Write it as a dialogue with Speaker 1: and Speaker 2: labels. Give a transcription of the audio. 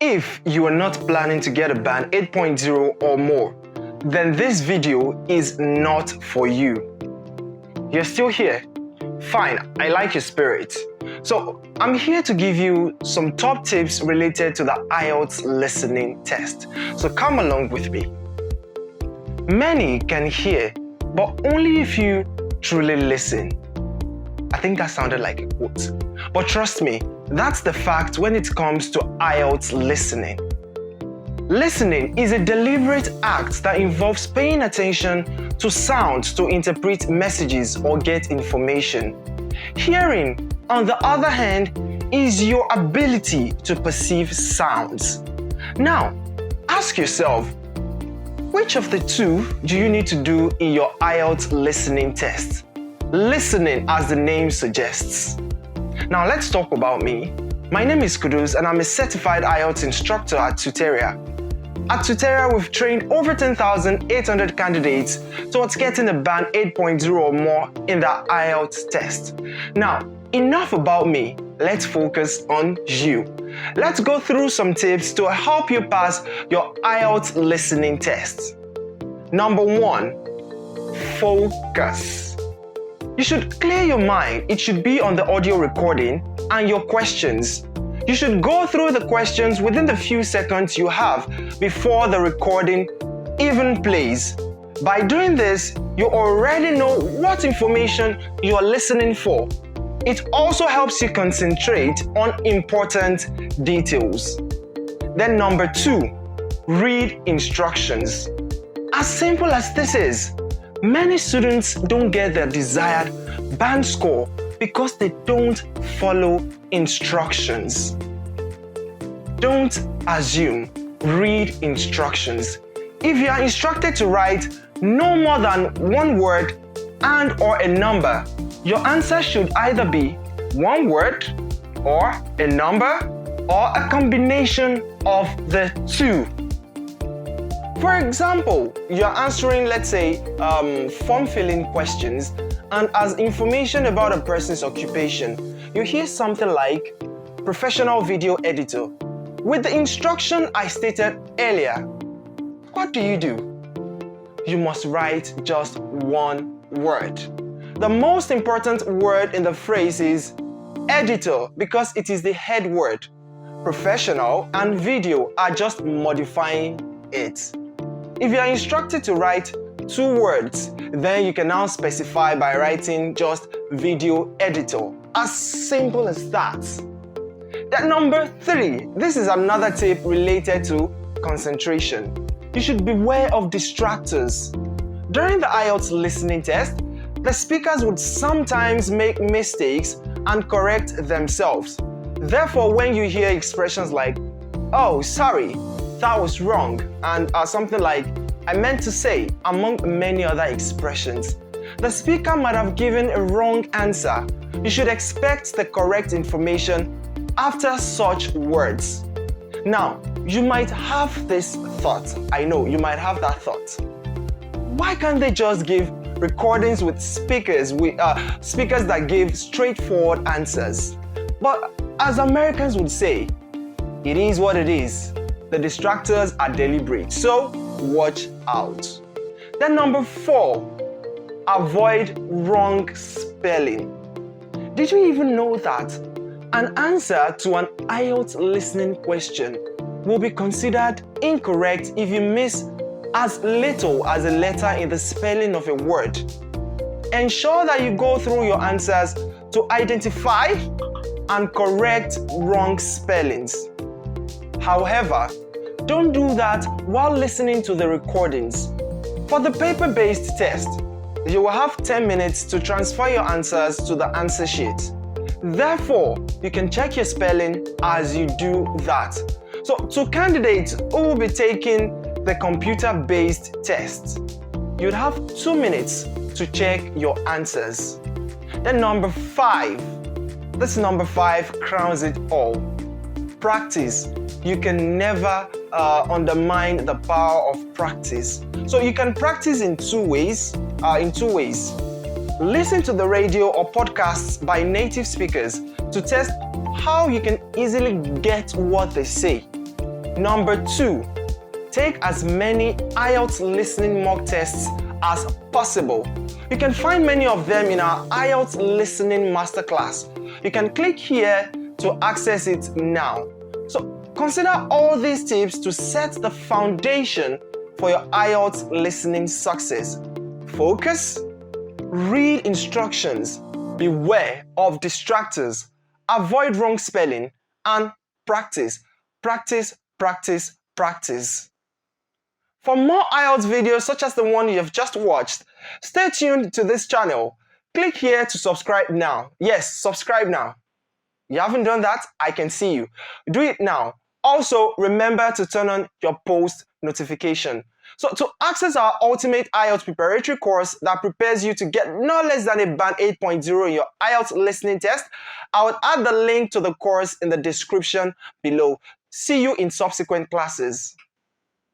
Speaker 1: If you are not planning to get a band 8.0 or more, then this video is not for you. You're still here? Fine, I like your spirit. So I'm here to give you some top tips related to the IELTS listening test. So come along with me. Many can hear, but only if you truly listen. I think that sounded like a quote. But trust me, that's the fact when it comes to IELTS listening. Listening is a deliberate act that involves paying attention to sounds to interpret messages or get information. Hearing, on the other hand, is your ability to perceive sounds. Now, ask yourself, which of the two do you need to do in your IELTS listening test? Listening, as the name suggests. Now let's talk about me. My name is Kudus and I'm a certified IELTS instructor at Tuteria. At Tuteria, we've trained over 10,800 candidates towards getting a band 8.0 or more in the IELTS test. Now, enough about me. Let's focus on you. Let's go through some tips to help you pass your IELTS listening test. Number 1, focus. You should clear your mind. It should be on the audio recording and your questions. You should go through the questions within the few seconds you have before the recording even plays. By doing this, you already know what information you're listening for. It also helps you concentrate on important details. Then number 2, read instructions. As simple as this is, many students don't get their desired band score because they don't follow instructions. Don't assume, read instructions. If you are instructed to write no more than one word and or a number, your answer should either be one word or a number or a combination of the two. For example, you're answering, let's say, form filling questions, and as information about a person's occupation, you hear something like professional video editor. With the instruction I stated earlier, what do? You must write just one word. The most important word in the phrase is editor because it is the head word. Professional and video are just modifying it. If you are instructed to write 2 words, then you can now specify by writing just video editor. As simple as that. Then number 3, this is another tip related to concentration. You should beware of distractors. During the IELTS listening test, the speakers would sometimes make mistakes and correct themselves. Therefore, when you hear expressions like, "Oh, sorry, that was wrong," and something like, "I meant to say," among many other expressions, the speaker might have given a wrong answer. You should expect the correct information after such words. Now, you might have this thought. I know, you might have that thought. Why can't they just give recordings with speakers that give straightforward answers? But as Americans would say, it is what it is. The distractors are deliberate, so watch out. Then number 4, avoid wrong spelling. Did you even know that an answer to an IELTS listening question will be considered incorrect if you miss as little as a letter in the spelling of a word? Ensure that you go through your answers to identify and correct wrong spellings. However, don't do that while listening to the recordings. For the paper-based test, you will have 10 minutes to transfer your answers to the answer sheet. Therefore, you can check your spelling as you do that. So, to candidates who will be taking the computer-based test, you'd have 2 minutes to check your answers. Then number 5. This number 5 crowns it all. Practice you can never undermine the power of practice. So you can practice in two ways. Listen to the radio or podcasts by native speakers to test how you can easily get what they say. Number 2, take as many IELTS listening mock tests as possible. You can find many of them in our IELTS Listening Masterclass. You can click here to access it now. So consider all these tips to set the foundation for your IELTS listening success. Focus, read instructions, beware of distractors, avoid wrong spelling, and practice. Practice, practice, practice. For more IELTS videos such as the one you have just watched, stay tuned to this channel. Click here to subscribe now. Yes, subscribe now. You haven't done that? I can see you. Do it now. Also, remember to turn on your post notification. So to access our ultimate IELTS preparatory course that prepares you to get no less than a band 8.0 in your IELTS listening test, I will add the link to the course in the description below. See you in subsequent classes.